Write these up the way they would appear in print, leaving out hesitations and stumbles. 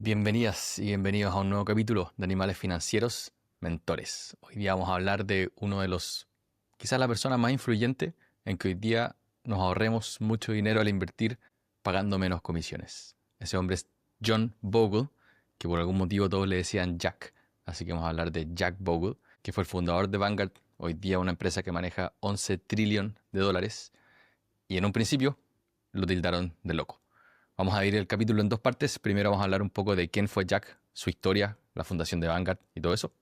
Bienvenidas y bienvenidos a un nuevo capítulo de Animales Financieros Mentores. Hoy día vamos a hablar de uno de los, quizás la persona más influyente en que hoy día nos ahorremos mucho dinero al invertir pagando menos comisiones. Ese hombre es John Bogle, que por algún motivo todos le decían Jack. Así que vamos a hablar de Jack Bogle, que fue el fundador de Vanguard, hoy día una empresa que maneja 11 trillones de dólares y en un principio lo tildaron de loco. Vamos a dividir el capítulo en dos partes. Primero vamos a hablar un poco de quién fue Jack, su historia, la fundación de Vanguard y todo eso.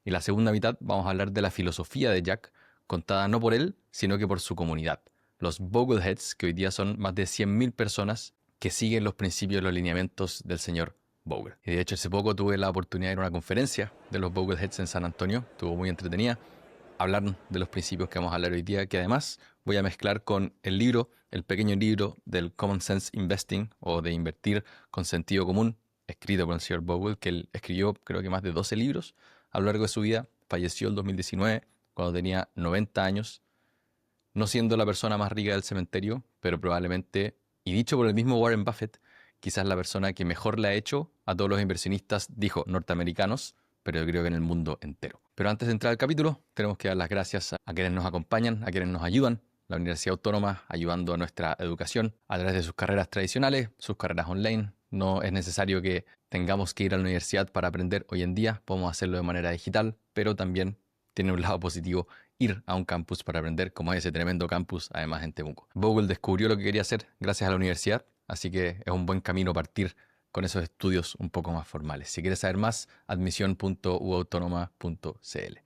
Y la segunda mitad vamos a hablar de la filosofía de Jack, contada no por él, sino que por su comunidad. Los Bogleheads, que hoy día son más de 100.000 personas que siguen los principios y los lineamientos del señor Bogle. Y de hecho hace poco tuve la oportunidad de ir a una conferencia de los Bogleheads en San Antonio. Estuvo muy entretenida. Hablar de los principios que vamos a hablar hoy día, que además voy a mezclar con el libro, el pequeño libro del Common Sense Investing, o de invertir con sentido común, escrito por el señor Bogle, que él escribió creo que más de 12 libros a lo largo de su vida. Falleció el 2019 cuando tenía 90 años, no siendo la persona más rica del cementerio, pero probablemente, y dicho por el mismo Warren Buffett, quizás la persona que mejor le ha hecho a todos los inversionistas, dijo, norteamericanos, pero yo creo que en el mundo entero. Pero antes de entrar al capítulo, tenemos que dar las gracias a quienes nos acompañan, a quienes nos ayudan. La Universidad Autónoma ayudando a nuestra educación a través de sus carreras tradicionales, sus carreras online. No es necesario que tengamos que ir a la universidad para aprender hoy en día, podemos hacerlo de manera digital, pero también tiene un lado positivo ir a un campus para aprender, como es ese tremendo campus, además en Temuco. Bogle descubrió lo que quería hacer gracias a la universidad, así que es un buen camino partir con esos estudios un poco más formales. Si quieres saber más, admisión.uautonoma.cl.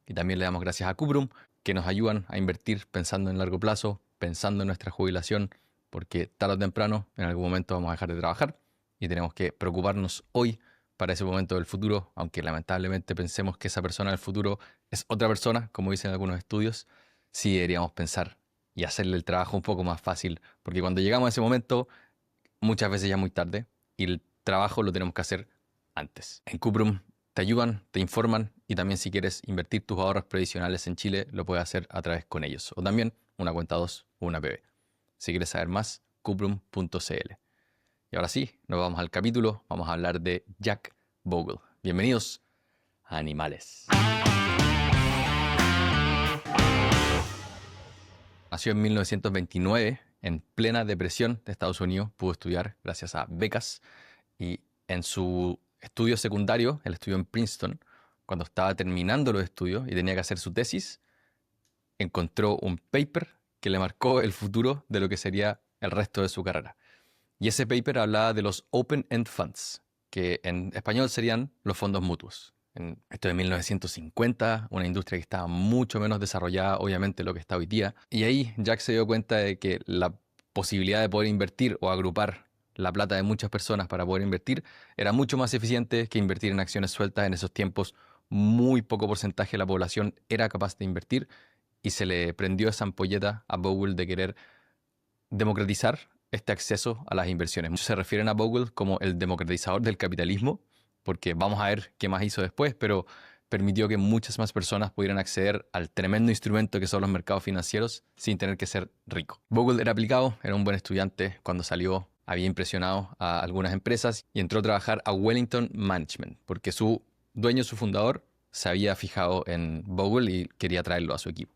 Y también le damos gracias a Cuprum, que nos ayudan a invertir pensando en largo plazo, pensando en nuestra jubilación, porque tarde o temprano, en algún momento vamos a dejar de trabajar y tenemos que preocuparnos hoy para ese momento del futuro, aunque lamentablemente pensemos que esa persona del futuro es otra persona, como dicen algunos estudios, sí deberíamos pensar y hacerle el trabajo un poco más fácil, porque cuando llegamos a ese momento, muchas veces ya es muy tarde y el trabajo lo tenemos que hacer antes. En Cuprum te ayudan, te informan y también si quieres invertir tus ahorros previsionales en Chile, lo puedes hacer a través con ellos. O también una cuenta 2 o una PB. Si quieres saber más, cuprum.cl. Y ahora sí, nos vamos al capítulo. Vamos a hablar de Jack Bogle. Bienvenidos a Animales. Nació en 1929, en plena depresión de Estados Unidos. Pudo estudiar gracias a becas y en su estudio secundario, él estudió en Princeton, cuando estaba terminando los estudios y tenía que hacer su tesis, encontró un paper que le marcó el futuro de lo que sería el resto de su carrera. Y ese paper hablaba de los Open-End Funds, que en español serían los fondos mutuos. Esto de 1950, una industria que estaba mucho menos desarrollada, obviamente, de lo que está hoy día. Y ahí Jack se dio cuenta de que la posibilidad de poder invertir o agrupar la plata de muchas personas para poder invertir era mucho más eficiente que invertir en acciones sueltas. En esos tiempos, muy poco porcentaje de la población era capaz de invertir y se le prendió esa ampolleta a Bogle de querer democratizar este acceso a las inversiones. Muchos se refieren a Bogle como el democratizador del capitalismo, porque vamos a ver qué más hizo después, pero permitió que muchas más personas pudieran acceder al tremendo instrumento que son los mercados financieros sin tener que ser rico. Bogle era aplicado, era un buen estudiante. Cuando salió había impresionado a algunas empresas y entró a trabajar a Wellington Management, porque su dueño, su fundador, se había fijado en Bogle y quería traerlo a su equipo.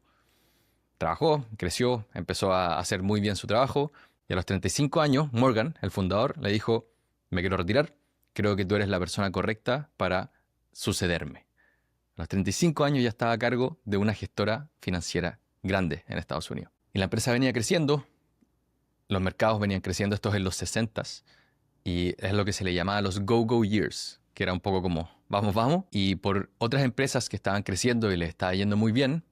Trabajó, creció, empezó a hacer muy bien su trabajo y a los 35 años Morgan, el fundador, le dijo: me quiero retirar, creo que tú eres la persona correcta para sucederme. A los 35 años ya estaba a cargo de una gestora financiera grande en Estados Unidos. Y la empresa venía creciendo, los mercados venían creciendo, estos en los 60s, y es lo que se le llamaba los go-go years, que era un poco como vamos, vamos. Y por otras empresas que estaban creciendo y les estaba yendo muy bien,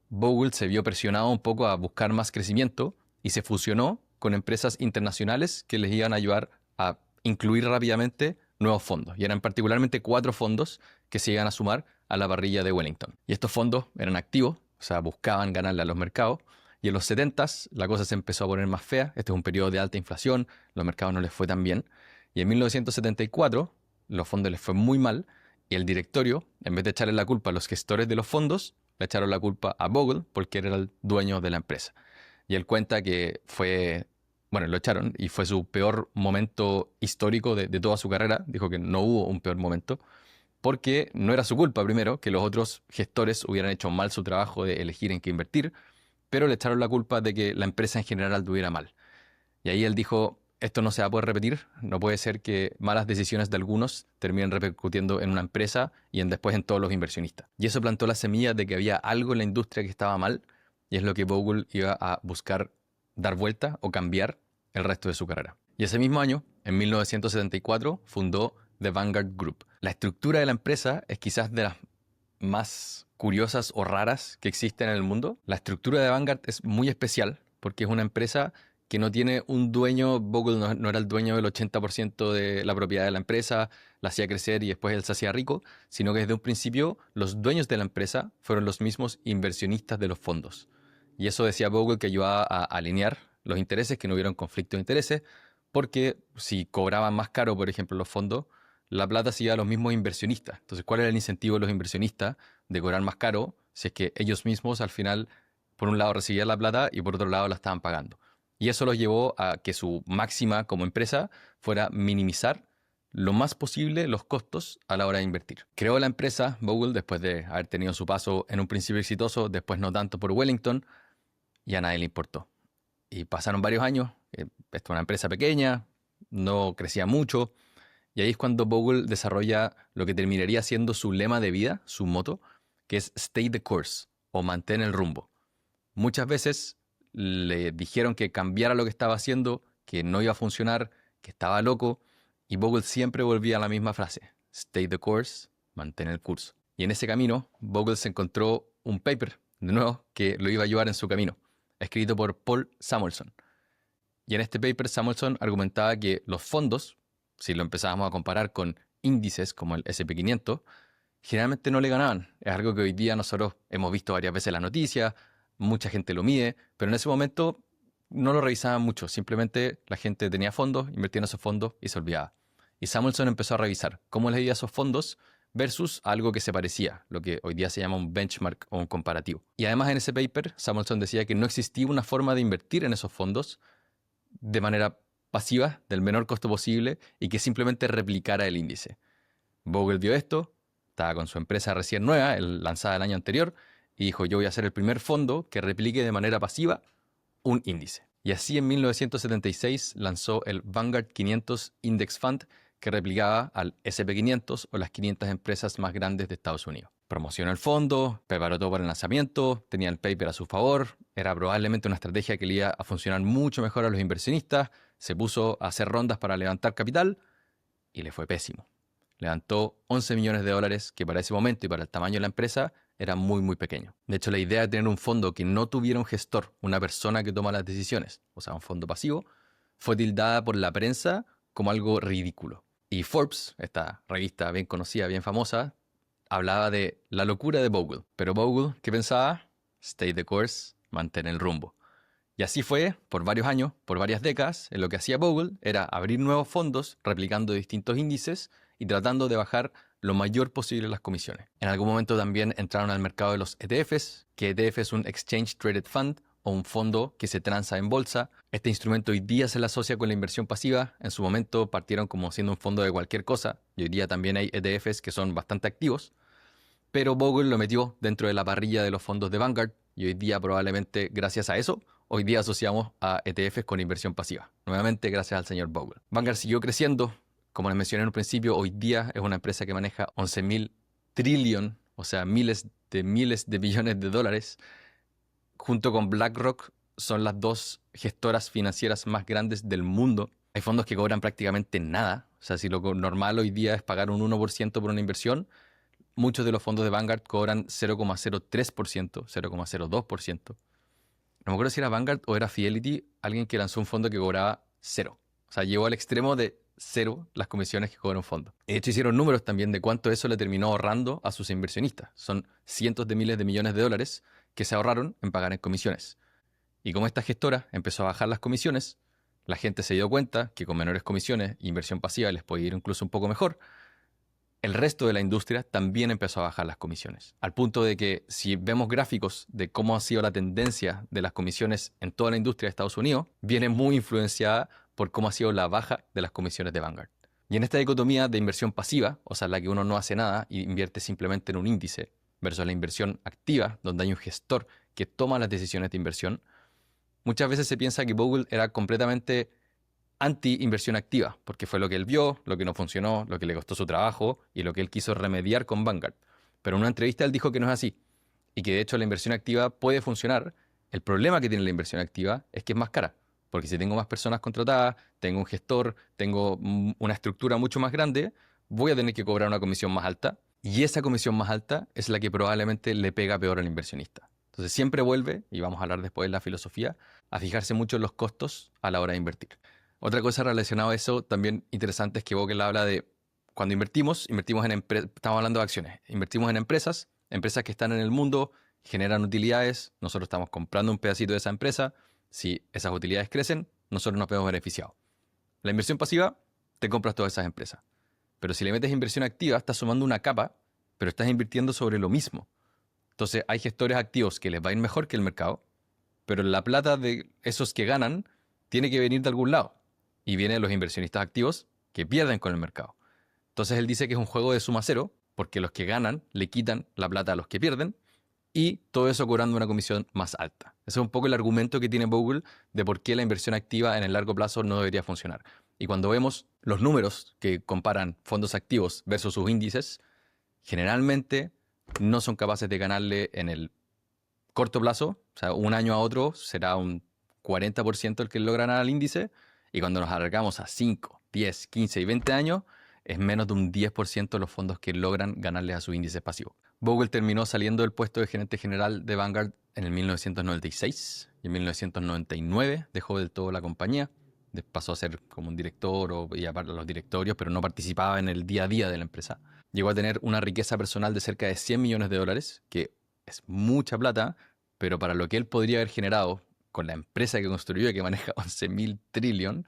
Bogle se vio presionado un poco a buscar más crecimiento y se fusionó con empresas internacionales que les iban a ayudar a incluir rápidamente nuevos fondos. Y eran particularmente 4 fondos que se iban a sumar a la parrilla de Wellington. Y estos fondos eran activos, o sea, buscaban ganarle a los mercados. Y en los 70s la cosa se empezó a poner más fea. Este es un periodo de alta inflación, los mercados no les fue tan bien. Y en 1974 los fondos les fue muy mal y el directorio, en vez de echarle la culpa a los gestores de los fondos, le echaron la culpa a Bogle porque era el dueño de la empresa. Y él cuenta que fue Bueno, lo echaron y fue su peor momento histórico de toda su carrera. Dijo que no hubo un peor momento porque no era su culpa, primero, que los otros gestores hubieran hecho mal su trabajo de elegir en qué invertir, pero le echaron la culpa de que la empresa en general anduviera mal. Y ahí él dijo, esto no se va a poder repetir, no puede ser que malas decisiones de algunos terminen repercutiendo en una empresa y después en todos los inversionistas. Y eso plantó la semilla de que había algo en la industria que estaba mal y es lo que Bogle iba a buscar dar vuelta o cambiar el resto de su carrera. Y ese mismo año, en 1974, fundó The Vanguard Group. La estructura de la empresa es quizás de las más curiosas o raras que existen en el mundo. La estructura de Vanguard es muy especial porque es una empresa que no tiene un dueño. Bogle no era el dueño del 80% de la propiedad de la empresa, la hacía crecer y después él se hacía rico, sino que desde un principio los dueños de la empresa fueron los mismos inversionistas de los fondos. Y eso decía Bogle que ayudaba a alinear los intereses, que no hubiera un conflicto de intereses, porque si cobraban más caro, por ejemplo, los fondos, la plata se iba a los mismos inversionistas. Entonces, ¿cuál era el incentivo de los inversionistas de cobrar más caro si es que ellos mismos al final, por un lado, recibían la plata y por otro lado la estaban pagando? Y eso los llevó a que su máxima como empresa fuera minimizar lo más posible los costos a la hora de invertir. Creó la empresa Bogle después de haber tenido su paso en un principio exitoso, después no tanto por Wellington, y a nadie le importó. Y pasaron varios años, esto es una empresa pequeña, no crecía mucho, y ahí es cuando Bogle desarrolla lo que terminaría siendo su lema de vida, su moto, que es Stay the course, o mantén el rumbo. Muchas veces le dijeron que cambiara lo que estaba haciendo, que no iba a funcionar, que estaba loco, y Bogle siempre volvía a la misma frase, Stay the course, mantén el curso. Y en ese camino, Bogle se encontró un paper, de nuevo, que lo iba a ayudar en su camino, escrito por Paul Samuelson. Y en este paper Samuelson argumentaba que los fondos, si lo empezábamos a comparar con índices como el S&P 500, generalmente no le ganaban. Es algo que hoy día nosotros hemos visto varias veces en las noticias, mucha gente lo mide, pero en ese momento no lo revisaban mucho. Simplemente la gente tenía fondos, invertía en esos fondos y se olvidaba. Y Samuelson empezó a revisar cómo les iba esos fondos versus algo que se parecía, lo que hoy día se llama un benchmark o un comparativo. Y además en ese paper, Samuelson decía que no existía una forma de invertir en esos fondos de manera pasiva, del menor costo posible, y que simplemente replicara el índice. Bogle vio esto, estaba con su empresa recién nueva, lanzada el año anterior, y dijo, yo voy a ser el primer fondo que replique de manera pasiva un índice. Y así en 1976 lanzó el Vanguard 500 Index Fund, que replicaba al S&P 500 o las 500 empresas más grandes de Estados Unidos. Promocionó el fondo, preparó todo para el lanzamiento, tenía el paper a su favor, era probablemente una estrategia que le iba a funcionar mucho mejor a los inversionistas, se puso a hacer rondas para levantar capital y le fue pésimo. Levantó 11 millones de dólares, que para ese momento y para el tamaño de la empresa era muy, muy pequeño. De hecho, la idea de tener un fondo que no tuviera un gestor, una persona que toma las decisiones, o sea, un fondo pasivo, fue tildada por la prensa como algo ridículo. Y Forbes, esta revista bien conocida, bien famosa, hablaba de la locura de Bogle. Pero Bogle, ¿qué pensaba? Stay the course, mantén el rumbo. Y así fue por varios años, por varias décadas, en lo que hacía Bogle era abrir nuevos fondos replicando distintos índices y tratando de bajar lo mayor posible las comisiones. En algún momento también entraron al mercado de los ETFs, que ETF es un Exchange Traded Fund o un fondo que se transa en bolsa. Este instrumento hoy día se le asocia con la inversión pasiva. En su momento partieron como siendo un fondo de cualquier cosa y hoy día también hay ETFs que son bastante activos. Pero Bogle lo metió dentro de la parrilla de los fondos de Vanguard y hoy día probablemente gracias a eso, hoy día asociamos a ETFs con inversión pasiva. Nuevamente gracias al señor Bogle. Vanguard siguió creciendo. Como les mencioné en un principio, hoy día es una empresa que maneja 11.000 trillion, o sea, miles de billones de dólares. Junto con BlackRock son las dos gestoras financieras más grandes del mundo. Hay fondos que cobran prácticamente nada. O sea, si lo normal hoy día es pagar un 1% por una inversión, muchos de los fondos de Vanguard cobran 0,03%, 0,02%. No me acuerdo si era Vanguard o era Fidelity, alguien que lanzó un fondo que cobraba cero. O sea, llegó al extremo de cero las comisiones que cobra un fondo. De hecho, hicieron números también de cuánto eso le terminó ahorrando a sus inversionistas. Son cientos de miles de millones de dólares que se ahorraron en pagar en comisiones. Y como esta gestora empezó a bajar las comisiones, la gente se dio cuenta que con menores comisiones, inversión pasiva les puede ir incluso un poco mejor. el resto de la industria también empezó a bajar las comisiones. Al punto de que si vemos gráficos de cómo ha sido la tendencia de las comisiones en toda la industria de Estados Unidos, viene muy influenciada por cómo ha sido la baja de las comisiones de Vanguard. Y en esta dicotomía de inversión pasiva, o sea, en la que uno no hace nada y invierte simplemente en un índice, versus la inversión activa, donde hay un gestor que toma las decisiones de inversión, muchas veces se piensa que Bogle era completamente anti-inversión activa, porque fue lo que él vio, lo que no funcionó, lo que le costó su trabajo y lo que él quiso remediar con Vanguard. Pero en una entrevista él dijo que no es así y que de hecho la inversión activa puede funcionar. El problema que tiene la inversión activa es que es más cara, porque si tengo más personas contratadas, tengo un gestor, tengo una estructura mucho más grande, voy a tener que cobrar una comisión más alta y esa comisión más alta es la que probablemente le pega peor al inversionista. Entonces siempre vuelve, y vamos a hablar después de la filosofía, a fijarse mucho en los costos a la hora de invertir. Otra cosa relacionada a eso también interesante es que Bogle habla de cuando invertimos en estamos hablando de acciones, invertimos en empresas que están en el mundo, generan utilidades, nosotros estamos comprando un pedacito de esa empresa, si esas utilidades crecen, nosotros nos vemos beneficiados. La inversión pasiva, te compras todas esas empresas. Pero si le metes inversión activa, estás sumando una capa, pero estás invirtiendo sobre lo mismo. Entonces hay gestores activos que les va a ir mejor que el mercado, pero la plata de esos que ganan tiene que venir de algún lado. Y vienen los inversionistas activos que pierden con el mercado. Entonces él dice que es un juego de suma cero, porque los que ganan le quitan la plata a los que pierden, y todo eso cobrando una comisión más alta. Ese es un poco el argumento que tiene Bogle de por qué la inversión activa en el largo plazo no debería funcionar. Y cuando vemos los números que comparan fondos activos versus sus índices, generalmente no son capaces de ganarle en el corto plazo, o sea, un año a otro será un 40% el que logra ganar al índice, y cuando nos alargamos a 5, 10, 15 y 20 años, es menos de un 10% los fondos que logran ganarles a sus índices pasivos. Bogle terminó saliendo del puesto de gerente general de Vanguard en el 1996 y en 1999 dejó del todo la compañía. Pasó a ser como un director y aparte de los directorios, pero no participaba en el día a día de la empresa. Llegó a tener una riqueza personal de cerca de $100 millones, que es mucha plata, pero para lo que él podría haber generado con la empresa que construyó, que maneja 11.000 trillones,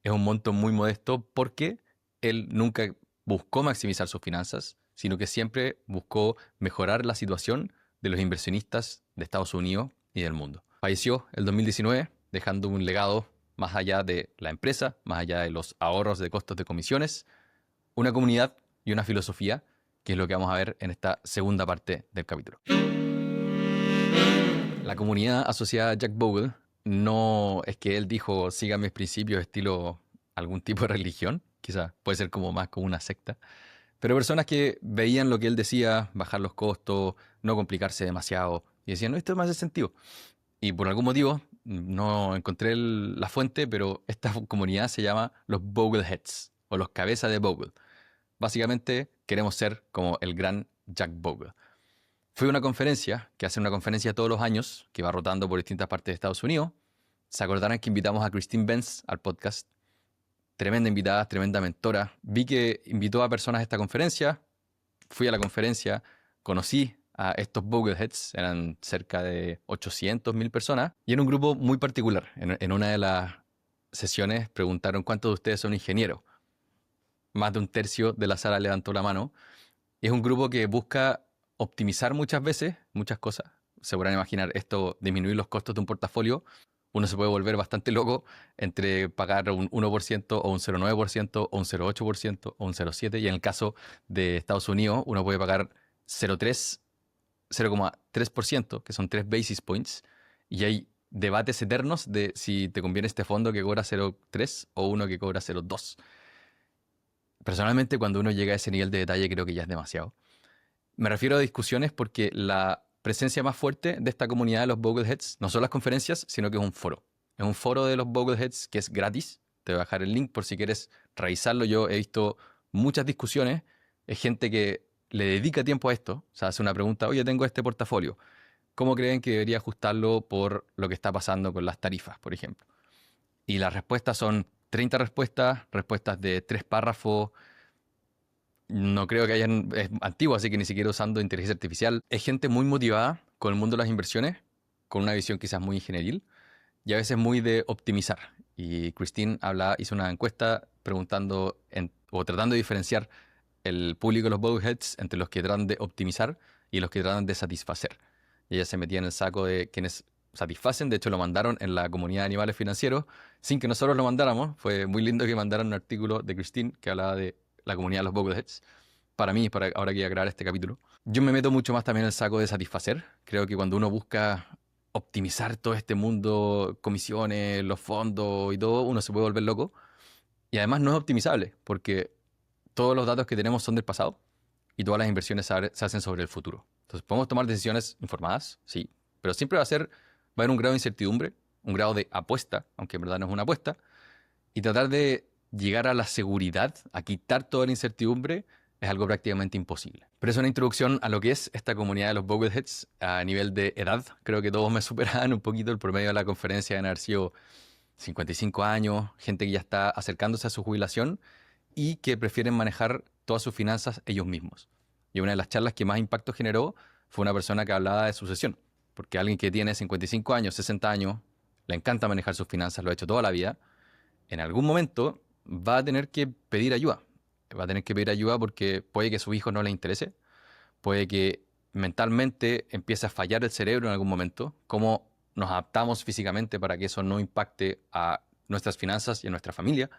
es un monto muy modesto porque él nunca buscó maximizar sus finanzas, sino que siempre buscó mejorar la situación de los inversionistas de Estados Unidos y del mundo. Falleció el 2019, dejando un legado más allá de la empresa, más allá de los ahorros de costos de comisiones, una comunidad y una filosofía, que es lo que vamos a ver en esta segunda parte del capítulo. La comunidad asociada a Jack Bogle no es que él dijo, sigan mis principios estilo algún tipo de religión, quizás puede ser como más como una secta, pero personas que veían lo que él decía, bajar los costos, no complicarse demasiado, y decían, no, esto me hace sentido. Y por algún motivo, no encontré la fuente, pero esta comunidad se llama los Bogleheads, o los cabezas de Bogle. Básicamente queremos ser como el gran Jack Bogle. Fue una conferencia, que hace una conferencia todos los años, que va rotando por distintas partes de Estados Unidos. Se acordarán que invitamos a Christine Benz al podcast. Tremenda invitada, tremenda mentora. Vi que invitó a personas a esta conferencia. Fui a la conferencia, conocí a estos Bogleheads, eran cerca de 800.000 personas, y era un grupo muy particular. En una de las sesiones preguntaron cuántos de ustedes son ingenieros. Más de un tercio de la sala levantó la mano. Y es un grupo que busca optimizar muchas veces, muchas cosas. Se podrán imaginar esto, disminuir los costos de un portafolio. Uno se puede volver bastante loco entre pagar un 1% o un 0,9% o un 0,8% o un 0,7%. Y en el caso de Estados Unidos, uno puede pagar 0,3%, que son 3 basis points. Y hay debates eternos de si te conviene este fondo que cobra 0,3 o uno que cobra 0,2. Personalmente, cuando uno llega a ese nivel de detalle, creo que ya es demasiado. Me refiero a discusiones porque la presencia más fuerte de esta comunidad de los Bogleheads no son las conferencias, sino que es un foro. Es un foro de los Bogleheads que es gratis. Te voy a dejar el link por si quieres revisarlo. Yo he visto muchas discusiones. Es gente que le dedica tiempo a esto. O sea, hace una pregunta, oye, tengo este portafolio. ¿Cómo creen que debería ajustarlo por lo que está pasando con las tarifas, por ejemplo? Y las respuestas son 30 respuestas de 3 párrafos. No creo que hayan, es antiguo, así que ni siquiera usando inteligencia artificial. Es gente muy motivada con el mundo de las inversiones, con una visión quizás muy ingenieril y a veces muy de optimizar. Y Christine hizo una encuesta preguntando o tratando de diferenciar el público de los Bowheads entre los que tratan de optimizar y los que tratan de satisfacer. Y ella se metía en el saco de quienes satisfacen. De hecho, lo mandaron en la comunidad de animales financieros sin que nosotros lo mandáramos. Fue muy lindo que mandaran un artículo de Christine que hablaba de la comunidad de los Bowheads. Para mí, para ahora que voy a grabar este capítulo. Yo me meto mucho más también en el saco de satisfacer. Creo que cuando uno busca optimizar todo este mundo, comisiones, los fondos y todo, uno se puede volver loco. Y además no es optimizable, porque todos los datos que tenemos son del pasado y todas las inversiones se hacen sobre el futuro. Entonces, podemos tomar decisiones informadas, sí, pero siempre va a haber un grado de incertidumbre, un grado de apuesta, aunque en verdad no es una apuesta, y tratar de llegar a la seguridad, a quitar toda la incertidumbre, es algo prácticamente imposible. Pero es una introducción a lo que es esta comunidad de los Bogleheads a nivel de edad. Creo que todos me superaban un poquito. El promedio de la conferencia deben haber sido 55 años, gente que ya está acercándose a su jubilación y que prefieren manejar todas sus finanzas ellos mismos. Y una de las charlas que más impacto generó fue una persona que hablaba de sucesión, porque alguien que tiene 55 años, 60 años, le encanta manejar sus finanzas, lo ha hecho toda la vida, en algún momento va a tener que pedir ayuda. Va a tener que pedir ayuda porque puede que a su hijo no le interese, puede que mentalmente empiece a fallar el cerebro en algún momento, cómo nos adaptamos físicamente para que eso no impacte a nuestras finanzas y a nuestra familia.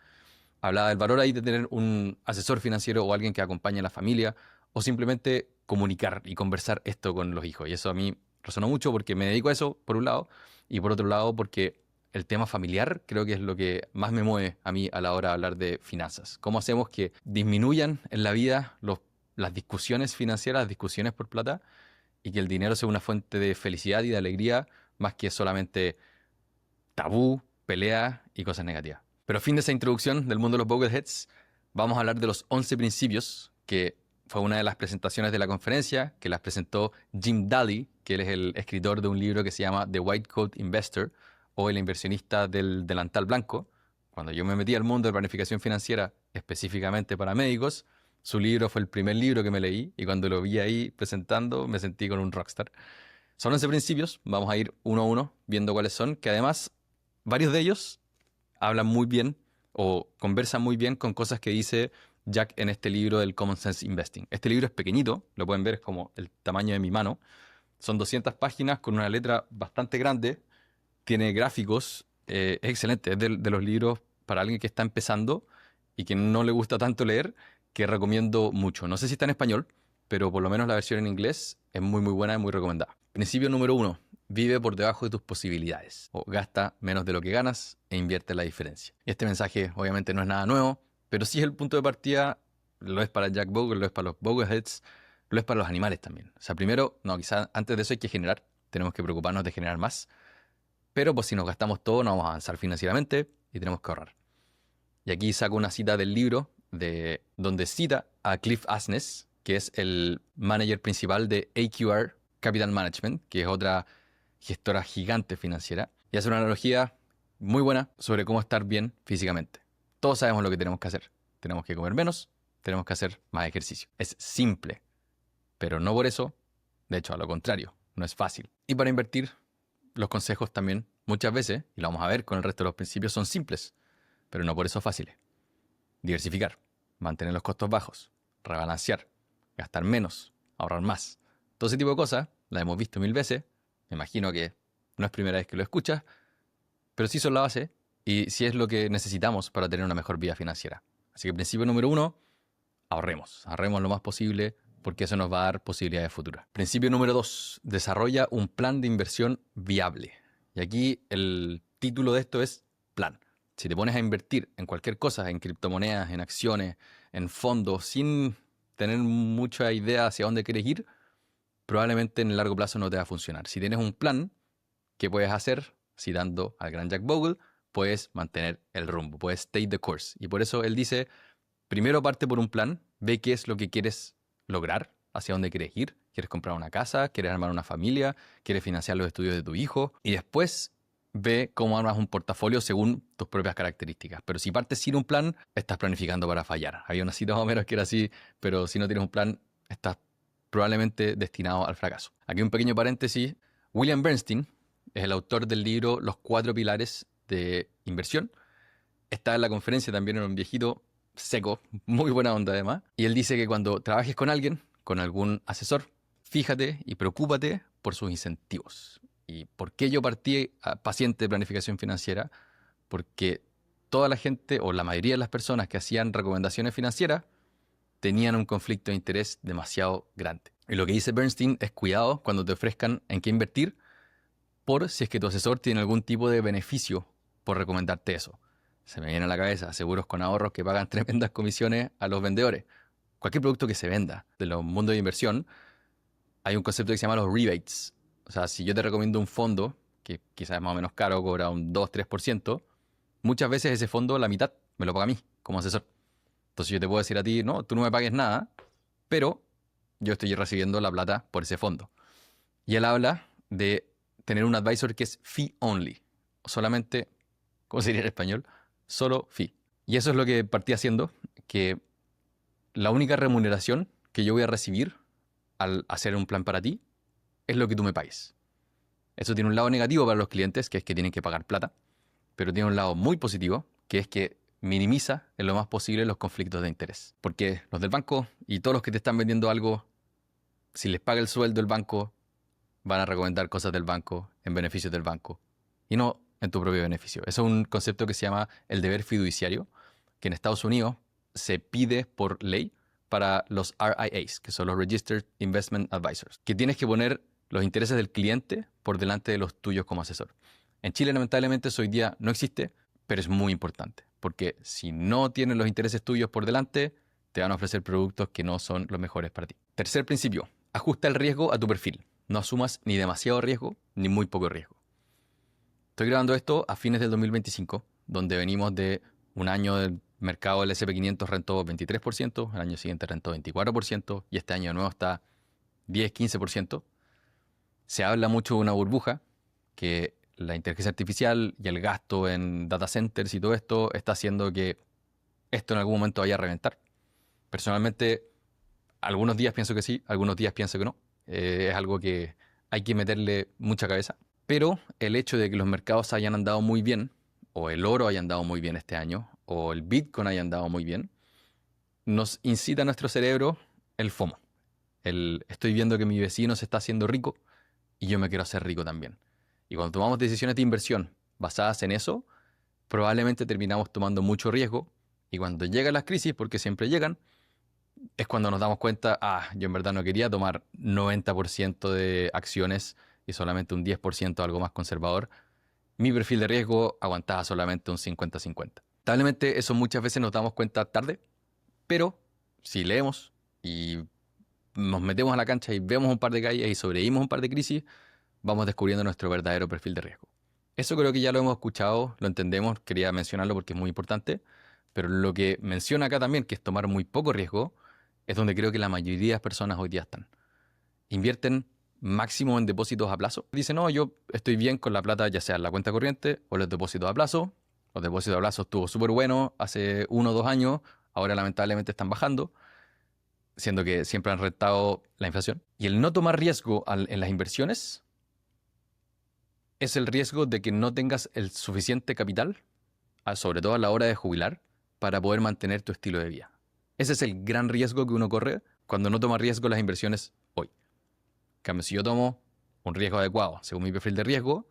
Hablaba del valor ahí de tener un asesor financiero o alguien que acompañe a la familia o simplemente comunicar y conversar esto con los hijos. Y eso a mí resonó mucho porque me dedico a eso, por un lado, y por otro lado porque el tema familiar creo que es lo que más me mueve a mí a la hora de hablar de finanzas. ¿Cómo hacemos que disminuyan en la vida las discusiones financieras, las discusiones por plata, y que el dinero sea una fuente de felicidad y de alegría más que solamente tabú, pelea y cosas negativas? Pero a fin de esa introducción del mundo de los Bogleheads, vamos a hablar de los 11 principios, que fue una de las presentaciones de la conferencia, que las presentó Jim Daly, que él es el escritor de un libro que se llama The White Coat Investor, o El inversionista del delantal blanco. Cuando yo me metí al mundo de planificación financiera, específicamente para médicos, su libro fue el primer libro que me leí, y cuando lo vi ahí presentando, me sentí con un rockstar. Son 11 principios, vamos a ir uno a uno viendo cuáles son, que además varios de ellos hablan muy bien o conversan muy bien con cosas que dice Jack en este libro del Common Sense Investing. Este libro es pequeñito, lo pueden ver, es como el tamaño de mi mano. Son 200 páginas con una letra bastante grande, tiene gráficos, es excelente, es de los libros para alguien que está empezando y que no le gusta tanto leer, que recomiendo mucho. No sé si está en español, pero por lo menos la versión en inglés es muy muy buena y muy recomendada. Principio número 1. Vive por debajo de tus posibilidades, o gasta menos de lo que ganas e invierte la diferencia. Y este mensaje obviamente no es nada nuevo, pero sí es el punto de partida, lo es para Jack Bogle, lo es para los Bogleheads, lo es para los animales también. O sea, primero, no, quizás antes de eso hay que generar, tenemos que preocuparnos de generar más, pero pues si nos gastamos todo no vamos a avanzar financieramente y tenemos que ahorrar. Y aquí saco una cita del libro de donde cita a Cliff Asness, que es el manager principal de AQR Capital Management, que es otra gestora gigante financiera, y hace una analogía muy buena sobre cómo estar bien físicamente. Todos sabemos lo que tenemos que hacer. Tenemos que comer menos, tenemos que hacer más ejercicio. Es simple, pero no por eso, de hecho, a lo contrario, no es fácil. Y para invertir, los consejos también, muchas veces, y lo vamos a ver con el resto de los principios, son simples, pero no por eso fáciles. Diversificar, mantener los costos bajos, rebalancear, gastar menos, ahorrar más. Todo ese tipo de cosas las hemos visto mil veces. Me imagino que no es primera vez que lo escuchas, pero sí son la base y sí es lo que necesitamos para tener una mejor vida financiera. Así que principio número 1, ahorremos. Ahorremos lo más posible porque eso nos va a dar posibilidades futuras. Principio número 2, desarrolla un plan de inversión viable. Y aquí el título de esto es plan. Si te pones a invertir en cualquier cosa, en criptomonedas, en acciones, en fondos, sin tener mucha idea hacia dónde quieres ir, probablemente en el largo plazo no te va a funcionar. Si tienes un plan, ¿qué puedes hacer? Citando al gran Jack Bogle, puedes mantener el rumbo, puedes stay the course. Y por eso él dice, primero parte por un plan, ve qué es lo que quieres lograr, hacia dónde quieres ir. ¿Quieres comprar una casa? ¿Quieres armar una familia? ¿Quieres financiar los estudios de tu hijo? Y después ve cómo armas un portafolio según tus propias características. Pero si partes sin un plan, estás planificando para fallar. Había una cita más o menos que era así, pero si no tienes un plan, estás probablemente destinado al fracaso. Aquí un pequeño paréntesis. William Bernstein es el autor del libro Los 4 pilares de inversión. Está en la conferencia también, en un viejito, seco, muy buena onda además. Y él dice que cuando trabajes con alguien, con algún asesor, fíjate y preocúpate por sus incentivos. ¿Y por qué yo partí a paciente de planificación financiera? Porque toda la gente o la mayoría de las personas que hacían recomendaciones financieras tenían un conflicto de interés demasiado grande. Y lo que dice Bernstein es cuidado cuando te ofrezcan en qué invertir por si es que tu asesor tiene algún tipo de beneficio por recomendarte eso. Se me viene a la cabeza seguros con ahorros que pagan tremendas comisiones a los vendedores. Cualquier producto que se venda de los mundos de inversión, hay un concepto que se llama los rebates. O sea, si yo te recomiendo un fondo, que quizás es más o menos caro, cobra un 2-3%, muchas veces ese fondo, la mitad, me lo paga a mí como asesor. Entonces yo te puedo decir a ti, no, tú no me pagues nada, pero yo estoy recibiendo la plata por ese fondo. Y él habla de tener un advisor que es fee only. Solamente, ¿cómo sería en español? Solo fee. Y eso es lo que partí haciendo, que la única remuneración que yo voy a recibir al hacer un plan para ti es lo que tú me pagues. Eso tiene un lado negativo para los clientes, que es que tienen que pagar plata, pero tiene un lado muy positivo, que es que minimiza en lo más posible los conflictos de interés. Porque los del banco y todos los que te están vendiendo algo, si les paga el sueldo el banco, van a recomendar cosas del banco en beneficio del banco y no en tu propio beneficio. Eso es un concepto que se llama el deber fiduciario, que en Estados Unidos se pide por ley para los RIAs, que son los Registered Investment Advisors, que tienes que poner los intereses del cliente por delante de los tuyos como asesor. En Chile, lamentablemente, eso hoy día no existe, pero es muy importante, porque si no tienen los intereses tuyos por delante, te van a ofrecer productos que no son los mejores para ti. Tercer principio, ajusta el riesgo a tu perfil. No asumas ni demasiado riesgo ni muy poco riesgo. Estoy grabando esto a fines del 2025, donde venimos de un año del mercado del S&P 500 rentó 23%, el año siguiente rentó 24% y este año de nuevo está 10-15%. Se habla mucho de una burbuja, que la inteligencia artificial y el gasto en data centers y todo esto está haciendo que esto en algún momento vaya a reventar. Personalmente, algunos días pienso que sí, algunos días pienso que no. Es algo que hay que meterle mucha cabeza. Pero el hecho de que los mercados hayan andado muy bien, o el oro haya andado muy bien este año, o el Bitcoin haya andado muy bien, nos incita a nuestro cerebro el FOMO. El estoy viendo que mi vecino se está haciendo rico y yo me quiero hacer rico también. Y cuando tomamos decisiones de inversión basadas en eso, probablemente terminamos tomando mucho riesgo y cuando llegan las crisis, porque siempre llegan, es cuando nos damos cuenta, yo en verdad no quería tomar 90% de acciones y solamente un 10% algo más conservador. Mi perfil de riesgo aguantaba solamente un 50-50. Lamentablemente eso muchas veces nos damos cuenta tarde, pero si leemos y nos metemos a la cancha y vemos un par de caídas y sobrevivimos un par de crisis, vamos descubriendo nuestro verdadero perfil de riesgo. Eso creo que ya lo hemos escuchado, lo entendemos, quería mencionarlo porque es muy importante, pero lo que menciona acá también, que es tomar muy poco riesgo, es donde creo que la mayoría de las personas hoy día están. Invierten máximo en depósitos a plazo. Dicen, no, yo estoy bien con la plata, ya sea en la cuenta corriente o los depósitos a plazo. Los depósitos a plazo estuvo súper bueno hace 1 o 2 años, ahora lamentablemente están bajando, siendo que siempre han rentado la inflación. Y el no tomar riesgo en las inversiones es el riesgo de que no tengas el suficiente capital, sobre todo a la hora de jubilar, para poder mantener tu estilo de vida. Ese es el gran riesgo que uno corre cuando no toma riesgo en las inversiones hoy. En cambio, si yo tomo un riesgo adecuado según mi perfil de riesgo,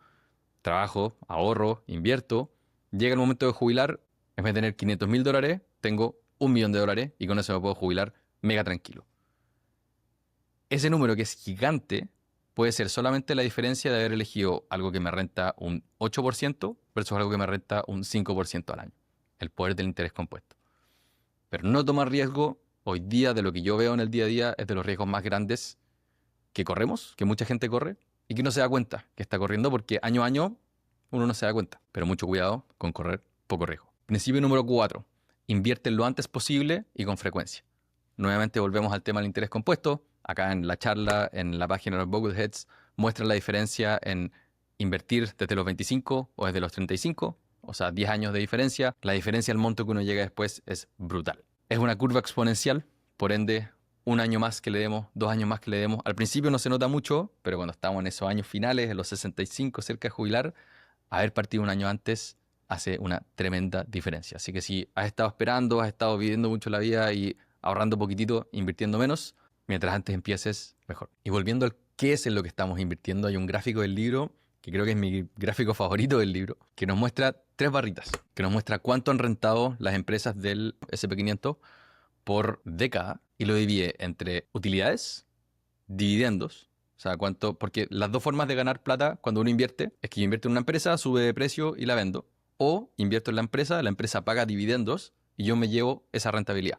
trabajo, ahorro, invierto, llega el momento de jubilar, en vez de tener $500,000, tengo $1,000,000 y con eso me puedo jubilar mega tranquilo. Ese número, que es gigante, puede ser solamente la diferencia de haber elegido algo que me renta un 8% versus algo que me renta un 5% al año. El poder del interés compuesto. Pero no tomar riesgo hoy día, de lo que yo veo en el día a día, es de los riesgos más grandes que corremos, que mucha gente corre y que no se da cuenta que está corriendo, porque año a año uno no se da cuenta. Pero mucho cuidado con correr poco riesgo. Principio número 4. Invierte lo antes posible y con frecuencia. Nuevamente volvemos al tema del interés compuesto. Acá en la charla, en la página de los Bucketheads, muestran la diferencia en invertir desde los 25 o desde los 35, o sea, 10 años de diferencia. La diferencia al monto que uno llega después es brutal. Es una curva exponencial, por ende, 1 año más que le demos, 2 años más que le demos. Al principio no se nota mucho, pero cuando estamos en esos años finales, en los 65, cerca de jubilar, haber partido un año antes hace una tremenda diferencia. Así que si has estado esperando, has estado viviendo mucho la vida y ahorrando poquitito, invirtiendo menos, mientras antes empieces, mejor. Y volviendo al qué es en lo que estamos invirtiendo, hay un gráfico del libro, que creo que es mi gráfico favorito del libro, que nos muestra 3 barritas, que nos muestra cuánto han rentado las empresas del S&P 500 por década y lo divide entre utilidades, dividendos, o sea, cuánto, porque las dos formas de ganar plata cuando uno invierte es que yo invierto en una empresa, sube de precio y la vendo, o invierto en la empresa paga dividendos y yo me llevo esa rentabilidad.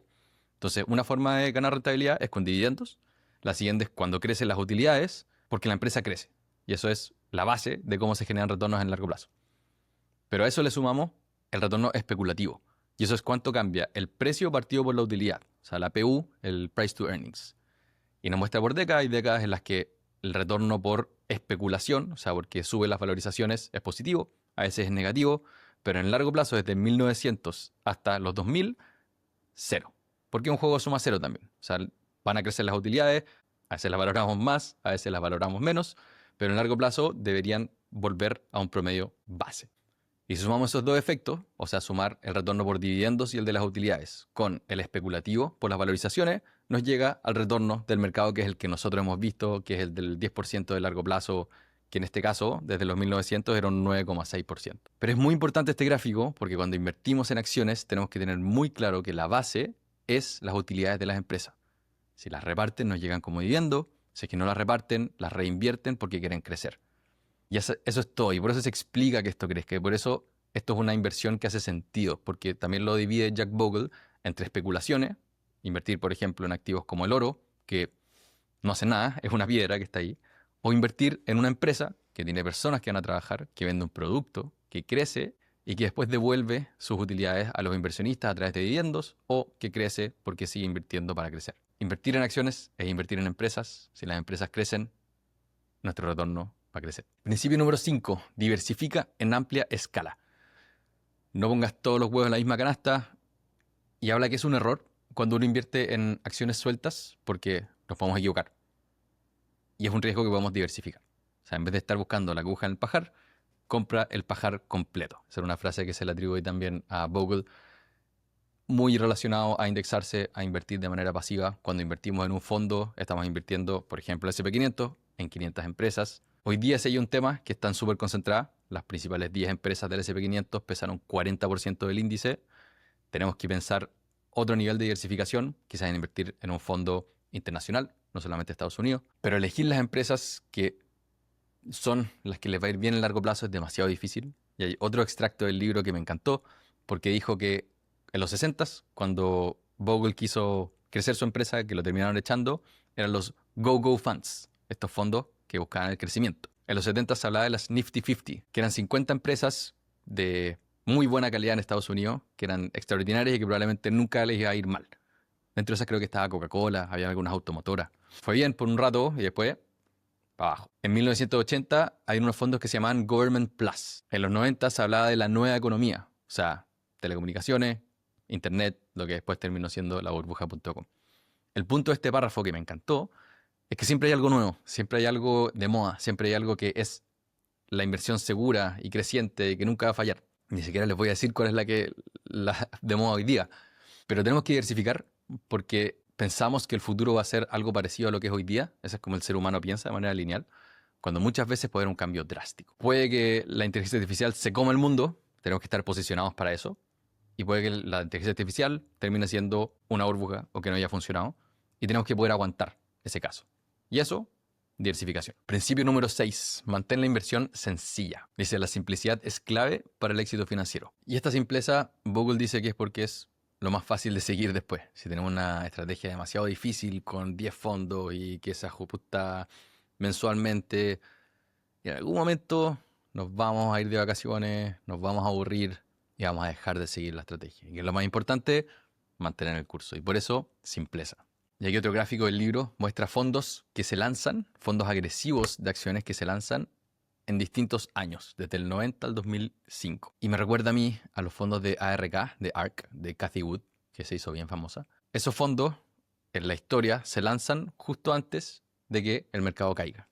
Entonces, una forma de ganar rentabilidad es con dividendos, la siguiente es cuando crecen las utilidades, porque la empresa crece. Y eso es la base de cómo se generan retornos en largo plazo. Pero a eso le sumamos el retorno especulativo. Y eso es cuánto cambia el precio partido por la utilidad. O sea, la PU, el Price to Earnings. Y nos muestra por décadas, hay décadas en las que el retorno por especulación, o sea, porque suben las valorizaciones, es positivo, a veces es negativo, pero en largo plazo, desde 1900 hasta los 2000, cero. Porque un juego suma cero también. O sea, van a crecer las utilidades, a veces las valoramos más, a veces las valoramos menos, pero en largo plazo deberían volver a un promedio base. Y si sumamos esos dos efectos, o sea, sumar el retorno por dividendos y el de las utilidades con el especulativo por las valorizaciones, nos llega al retorno del mercado, que es el que nosotros hemos visto, que es el del 10% de largo plazo, que en este caso, desde los 1900, era un 9,6%. Pero es muy importante este gráfico porque cuando invertimos en acciones tenemos que tener muy claro que la base es las utilidades de las empresas. Si las reparten, nos llegan como dividendo. Si es que no las reparten, las reinvierten porque quieren crecer. Y eso es todo. Y por eso se explica que esto crezca. Y por eso esto es una inversión que hace sentido. Porque también lo divide Jack Bogle entre especulaciones. Invertir, por ejemplo, en activos como el oro, que no hace nada, es una piedra que está ahí. O invertir en una empresa que tiene personas que van a trabajar, que vende un producto, que crece y que después devuelve sus utilidades a los inversionistas a través de dividendos o que crece porque sigue invirtiendo para crecer. Invertir en acciones es invertir en empresas. Si las empresas crecen, nuestro retorno va a crecer. Principio número 5. Diversifica en amplia escala. No pongas todos los huevos en la misma canasta. Y habla que es un error cuando uno invierte en acciones sueltas porque nos podemos equivocar. Y es un riesgo que podemos diversificar. O sea, en vez de estar buscando la aguja en el pajar, compra el pajar completo. Esa era una frase que se le atribuye también a Bogle, muy relacionado a indexarse, a invertir de manera pasiva. Cuando invertimos en un fondo, estamos invirtiendo, por ejemplo, el S&P 500 en 500 empresas. Hoy día sí hay un tema que están súper concentradas. Las principales 10 empresas del S&P 500 pesan un 40% del índice. Tenemos que pensar otro nivel de diversificación, quizás en invertir en un fondo internacional, no solamente Estados Unidos. Pero elegir las empresas que son las que les va a ir bien en largo plazo es demasiado difícil. Y hay otro extracto del libro que me encantó, porque dijo que en los 60s, cuando Bogle quiso crecer su empresa, que lo terminaron echando, eran los Go-Go Funds, estos fondos que buscaban el crecimiento. En los 70s se hablaba de las Nifty 50, que eran 50 empresas de muy buena calidad en Estados Unidos, que eran extraordinarias y que probablemente nunca les iba a ir mal. Dentro de esas creo que estaba Coca-Cola, había algunas automotoras. Fue bien por un rato y después para abajo. En 1980 hay unos fondos que se llamaban Government Plus. En los 90 se hablaba de la nueva economía, o sea, telecomunicaciones, internet, lo que después terminó siendo la burbuja.com. El punto de este párrafo que me encantó es que siempre hay algo nuevo, siempre hay algo de moda, siempre hay algo que es la inversión segura y creciente y que nunca va a fallar. Ni siquiera les voy a decir cuál es la de moda hoy día. Pero tenemos que diversificar porque pensamos que el futuro va a ser algo parecido a lo que es hoy día. Eso es como el ser humano piensa de manera lineal, cuando muchas veces puede haber un cambio drástico. Puede que la inteligencia artificial se coma el mundo, tenemos que estar posicionados para eso. Y puede que la inteligencia artificial termine siendo una burbuja o que no haya funcionado. Y tenemos que poder aguantar ese caso. Y eso, diversificación. Principio número 6. Mantén la inversión sencilla. Dice, la simplicidad es clave para el éxito financiero. Y esta simpleza, Bogle dice que es porque es lo más fácil de seguir después. Si tenemos una estrategia demasiado difícil con 10 fondos y que se ajusta mensualmente, y en algún momento nos vamos a ir de vacaciones, nos vamos a aburrir y vamos a dejar de seguir la estrategia. Y que es lo más importante, mantener el curso. Y por eso, simpleza. Y aquí otro gráfico del libro muestra fondos que se lanzan, fondos agresivos de acciones que se lanzan en distintos años, desde el 90 al 2005. Y me recuerda a mí a los fondos de ARK, de ARK, de Cathie Wood, que se hizo bien famosa. Esos fondos, en la historia, se lanzan justo antes de que el mercado caiga.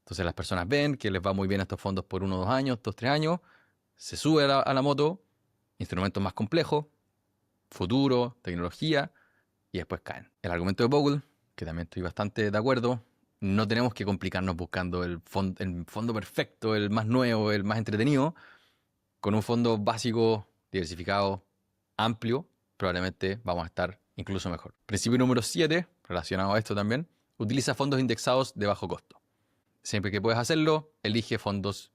Entonces las personas ven que les va muy bien a estos fondos por 1 o 2 años, 2 o 3 años, se sube a la moto, instrumentos más complejos, futuro, tecnología, y después caen. El argumento de Bogle, que también estoy bastante de acuerdo, no tenemos que complicarnos buscando el fondo perfecto, el más nuevo, el más entretenido. Con un fondo básico, diversificado, amplio, probablemente vamos a estar incluso mejor. Principio número 7, relacionado a esto también, utiliza fondos indexados de bajo costo. Siempre que puedes hacerlo, elige fondos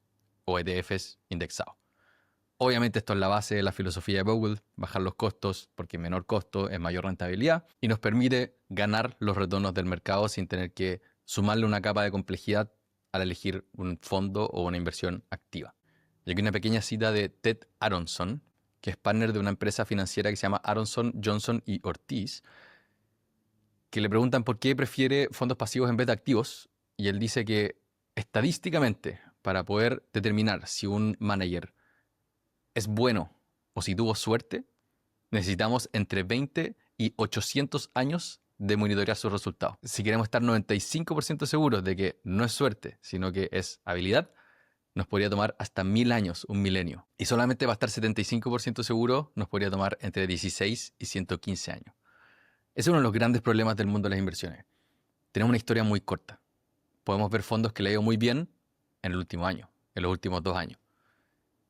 o ETFs indexados. Obviamente esto es la base de la filosofía de Bogle, bajar los costos porque menor costo es mayor rentabilidad y nos permite ganar los retornos del mercado sin tener que sumarle una capa de complejidad al elegir un fondo o una inversión activa. Y aquí una pequeña cita de Ted Aronson, que es partner de una empresa financiera que se llama Aronson, Johnson y Ortiz, que le preguntan por qué prefiere fondos pasivos en vez de activos, y él dice que estadísticamente, para poder determinar si un manager es bueno o si tuvo suerte, necesitamos entre 20 y 800 años de monitorear sus resultados. Si queremos estar 95% seguros de que no es suerte, sino que es habilidad, nos podría tomar hasta 1000 años, un milenio. Y solamente para estar 75% seguro, nos podría tomar entre 16 y 115 años. Ese es uno de los grandes problemas del mundo de las inversiones. Tenemos una historia muy corta. Podemos ver fondos que le ha ido muy bien en el último año, en los últimos 2 años.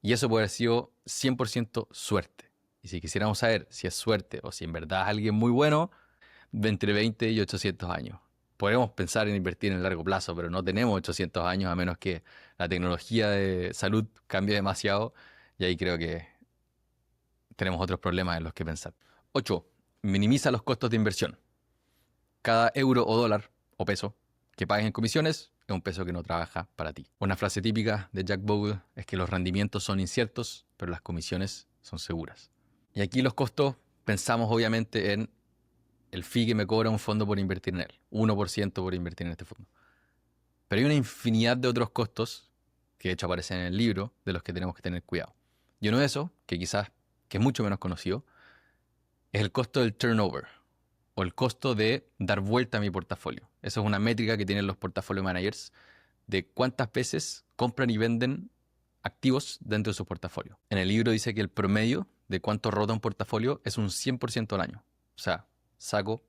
Y eso puede haber sido 100% suerte. Y si quisiéramos saber si es suerte o si en verdad es alguien muy bueno, de entre 20 y 800 años. Podemos pensar en invertir en el largo plazo, pero no tenemos 800 años a menos que la tecnología de salud cambie demasiado. Y ahí creo que tenemos otros problemas en los que pensar. 8. Minimiza los costos de inversión. Cada euro o dólar o peso que pagues en comisiones es un peso que no trabaja para ti. Una frase típica de Jack Bogle es que los rendimientos son inciertos, pero las comisiones son seguras. Y aquí los costos pensamos obviamente en el fee que me cobra un fondo por invertir en él. 1% por invertir en este fondo. Pero hay una infinidad de otros costos que de hecho aparecen en el libro de los que tenemos que tener cuidado. Y uno de esos, que quizás que es mucho menos conocido, es el costo del turnover o el costo de dar vuelta a mi portafolio. Eso es una métrica que tienen los portafolio managers de cuántas veces compran y venden activos dentro de su portafolio. En el libro dice que el promedio de cuánto rota un portafolio es un 100% al año. O sea, saco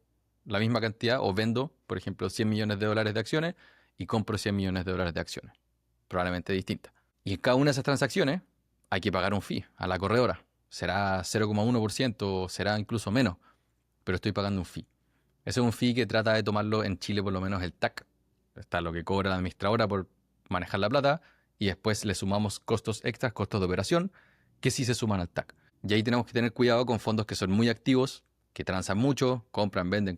la misma cantidad o vendo, por ejemplo, 100 millones de dólares de acciones y compro 100 millones de dólares de acciones. Probablemente distintas. Y en cada una de esas transacciones hay que pagar un fee a la corredora. Será 0,1% o será incluso menos, pero estoy pagando un fee. Ese es un fee que trata de tomarlo en Chile por lo menos el TAC. Está lo que cobra la administradora por manejar la plata y después le sumamos costos extras, costos de operación, que sí se suman al TAC. Y ahí tenemos que tener cuidado con fondos que son muy activos, que transan mucho, compran, venden.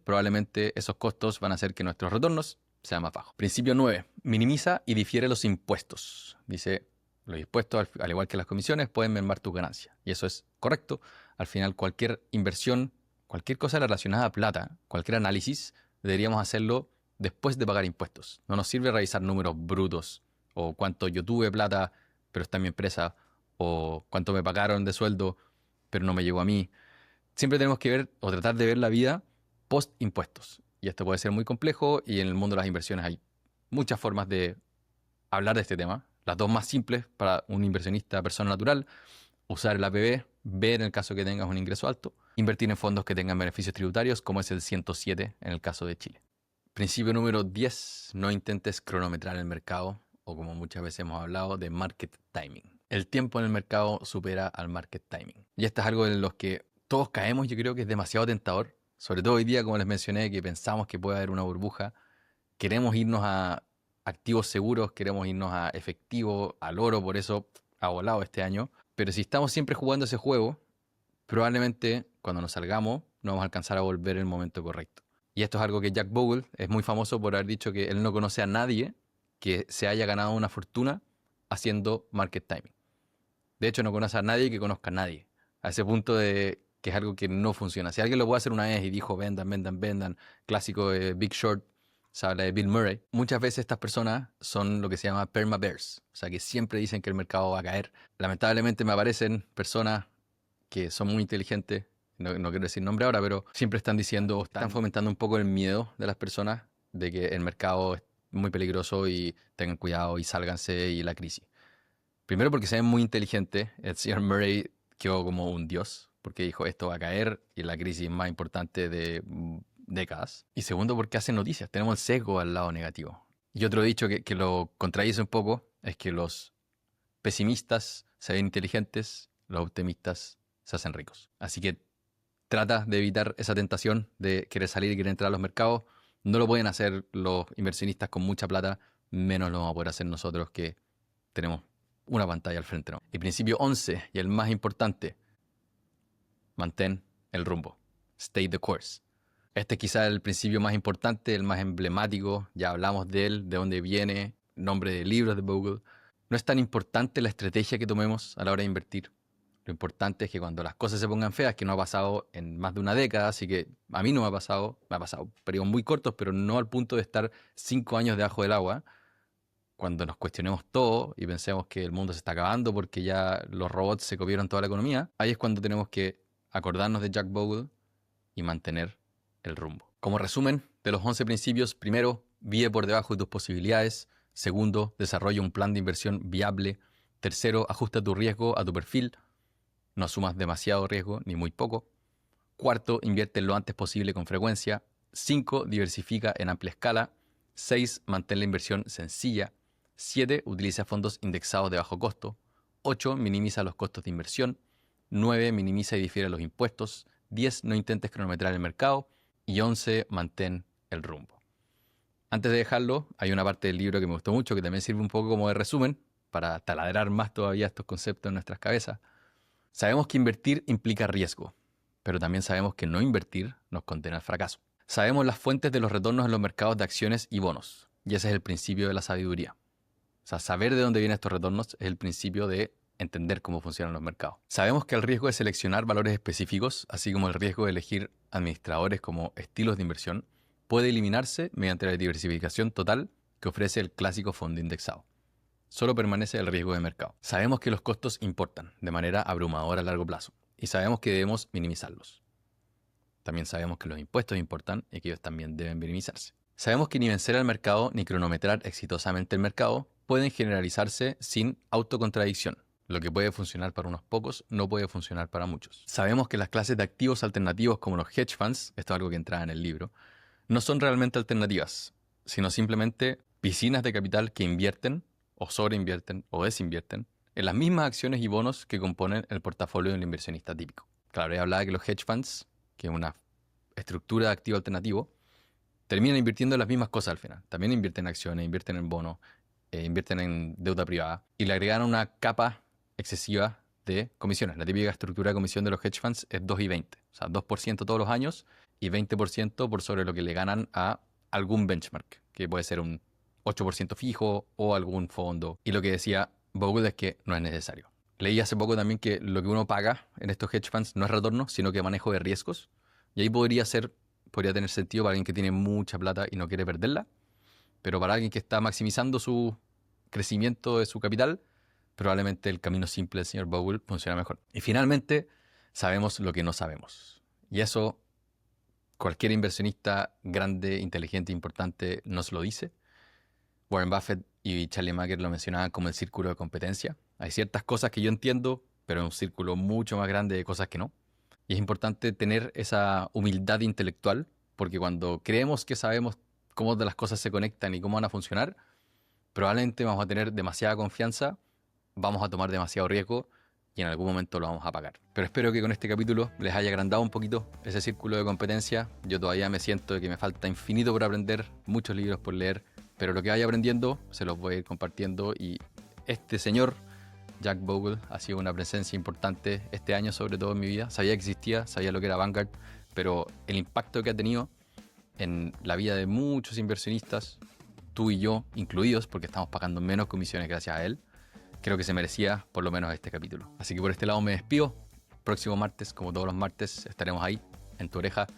Probablemente esos costos van a hacer que nuestros retornos sean más bajos. Principio 9. Minimiza y difiere los impuestos. Dice, los impuestos, al igual que las comisiones, pueden mermar tus ganancias. Y eso es correcto. Al final, cualquier inversión, cualquier cosa relacionada a plata, cualquier análisis, deberíamos hacerlo después de pagar impuestos. No nos sirve revisar números brutos o cuánto yo tuve plata, pero está en mi empresa, o cuánto me pagaron de sueldo, pero no me llegó a mí. Siempre tenemos que ver o tratar de ver la vida post impuestos. Y esto puede ser muy complejo y en el mundo de las inversiones hay muchas formas de hablar de este tema. Las dos más simples para un inversionista persona natural: usar el APB, ver en el caso que tengas un ingreso alto, invertir en fondos que tengan beneficios tributarios, como es el 107 en el caso de Chile. Principio número 10, no intentes cronometrar el mercado, o como muchas veces hemos hablado, de market timing. El tiempo en el mercado supera al market timing. Y esto es algo en los que todos caemos. Yo creo que es demasiado tentador, sobre todo hoy día, como les mencioné, que pensamos que puede haber una burbuja. Queremos irnos a activos seguros, queremos irnos a efectivo, al oro, por eso ha volado este año. Pero si estamos siempre jugando ese juego, probablemente cuando nos salgamos no vamos a alcanzar a volver en el momento correcto. Y esto es algo que Jack Bogle es muy famoso por haber dicho, que él no conoce a nadie que se haya ganado una fortuna haciendo market timing. De hecho, no conoce a nadie que conozca a nadie. A ese punto de que es algo que no funciona. Si alguien lo puede hacer una vez y dijo vendan, clásico de Big Short, se habla de Bill Murray. Muchas veces estas personas son lo que se llama perma bears, o sea que siempre dicen que el mercado va a caer. Lamentablemente me aparecen personas que son muy inteligentes, no quiero decir nombre ahora, pero siempre están diciendo, están fomentando un poco el miedo de las personas de que el mercado es muy peligroso y tengan cuidado y sálganse y la crisis. Primero porque se ve muy inteligente. El señor Murray quedó como un dios, porque dijo esto va a caer y la crisis más importante de décadas. Y segundo porque hace noticias, tenemos el sesgo al lado negativo. Y otro dicho que lo contradice un poco es que los pesimistas se ven inteligentes, los optimistas se hacen ricos. Así que trata de evitar esa tentación de querer salir y querer entrar a los mercados. No lo pueden hacer los inversionistas con mucha plata, menos lo vamos a poder hacer nosotros que tenemos una pantalla al frente, ¿no? Y principio 11, y el más importante, mantén el rumbo. Stay the course. Este es quizá el principio más importante, el más emblemático. Ya hablamos de él, de dónde viene, nombre de libros de Bogle. No es tan importante la estrategia que tomemos a la hora de invertir. Lo importante es que cuando las cosas se pongan feas, que no ha pasado en más de una década, así que a mí no me ha pasado periodos muy cortos, pero no al punto de estar 5 años debajo del agua, cuando nos cuestionemos todo y pensemos que el mundo se está acabando porque ya los robots se comieron toda la economía, ahí es cuando tenemos que acordarnos de Jack Bogle y mantener el rumbo. Como resumen de los 11 principios, primero, vive por debajo de tus posibilidades. Segundo, desarrolla un plan de inversión viable. Tercero, ajusta tu riesgo a tu perfil. No asumas demasiado riesgo ni muy poco. Cuarto, invierte lo antes posible con frecuencia. 5, diversifica en amplia escala. 6, mantén la inversión sencilla. 7, utiliza fondos indexados de bajo costo. 8, minimiza los costos de inversión. 9, minimiza y difiere los impuestos. 10, no intentes cronometrar el mercado. Y 11, mantén el rumbo. Antes de dejarlo, hay una parte del libro que me gustó mucho, que también sirve un poco como de resumen, para taladrar más todavía estos conceptos en nuestras cabezas. Sabemos que invertir implica riesgo, pero también sabemos que no invertir nos condena al fracaso. Sabemos las fuentes de los retornos en los mercados de acciones y bonos, y ese es el principio de la sabiduría. O sea, saber de dónde vienen estos retornos es el principio de entender cómo funcionan los mercados. Sabemos que el riesgo de seleccionar valores específicos, así como el riesgo de elegir administradores como estilos de inversión, puede eliminarse mediante la diversificación total que ofrece el clásico fondo indexado. Solo permanece el riesgo de mercado. Sabemos que los costos importan de manera abrumadora a largo plazo y sabemos que debemos minimizarlos. También sabemos que los impuestos importan y que ellos también deben minimizarse. Sabemos que ni vencer al mercado ni cronometrar exitosamente el mercado pueden generalizarse sin autocontradicción. Lo que puede funcionar para unos pocos no puede funcionar para muchos. Sabemos que las clases de activos alternativos como los hedge funds, esto es algo que entraba en el libro, no son realmente alternativas, sino simplemente piscinas de capital que invierten o sobreinvierten o desinvierten en las mismas acciones y bonos que componen el portafolio del inversionista típico. Claro, ya hablaba que los hedge funds, que es una estructura de activo alternativo, terminan invirtiendo en las mismas cosas al final. También invierten en acciones, invierten en bonos, invierten en deuda privada y le agregan una capa excesiva de comisiones. La típica estructura de comisión de los hedge funds es 2 y 20, o sea, 2% todos los años y 20% por sobre lo que le ganan a algún benchmark, que puede ser un 8% fijo o algún fondo. Y lo que decía Bogle es que no es necesario. Leí hace poco también que lo que uno paga en estos hedge funds no es retorno, sino que manejo de riesgos. Y ahí podría tener sentido para alguien que tiene mucha plata y no quiere perderla. Pero para alguien que está maximizando su crecimiento de su capital, probablemente el camino simple del señor Bogle funciona mejor. Y finalmente, sabemos lo que no sabemos. Y eso cualquier inversionista grande, inteligente, importante nos lo dice. Warren Buffett y Charlie Munger lo mencionaban como el círculo de competencia. Hay ciertas cosas que yo entiendo, pero es un círculo mucho más grande de cosas que no. Y es importante tener esa humildad intelectual, porque cuando creemos que sabemos cómo las cosas se conectan y cómo van a funcionar, probablemente vamos a tener demasiada confianza, vamos a tomar demasiado riesgo y en algún momento lo vamos a pagar. Pero espero que con este capítulo les haya agrandado un poquito ese círculo de competencia. Yo todavía me siento de que me falta infinito por aprender, muchos libros por leer, pero lo que vaya aprendiendo se los voy a ir compartiendo y este señor, Jack Bogle, ha sido una presencia importante este año, sobre todo en mi vida. Sabía que existía, sabía lo que era Vanguard, pero el impacto que ha tenido en la vida de muchos inversionistas, tú y yo incluidos, porque estamos pagando menos comisiones gracias a él, creo que se merecía por lo menos este capítulo. Así que por este lado me despido. Próximo martes, como todos los martes, estaremos ahí, en tu oreja,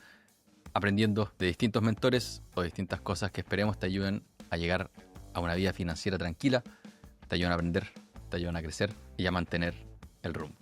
aprendiendo de distintos mentores o distintas cosas que esperemos te ayuden a llegar a una vida financiera tranquila, te ayudan a aprender, te ayudan a crecer y a mantener el rumbo.